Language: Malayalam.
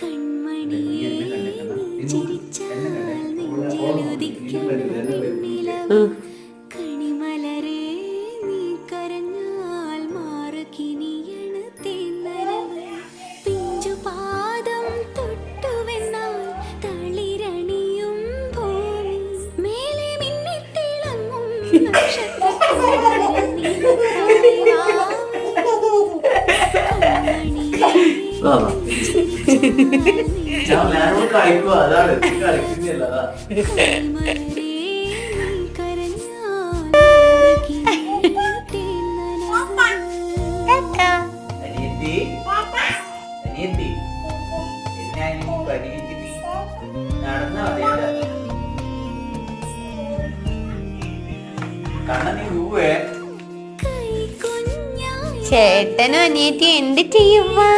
കൺമണിയെ ചിരിച്ചാൽ നെഞ്ചിലുദിക്കും വെണ്ണിലവ്. കണിമലരെ നീ കരഞ്ഞാൽ മാറുകിനിയണ് തേന്നരവ്. പിഞ്ചുപാദം തൊട്ടുവെന്നാൽ തളിരണിയും ഭൂമി. മേലെ മിന്നിത്തിളങ്ങും കളിക്കുക അതാണ് കളിക്കുന്നില്ല ചേട്ടനും അനിയത്തി എന്ത് ചെയ്യുവാ?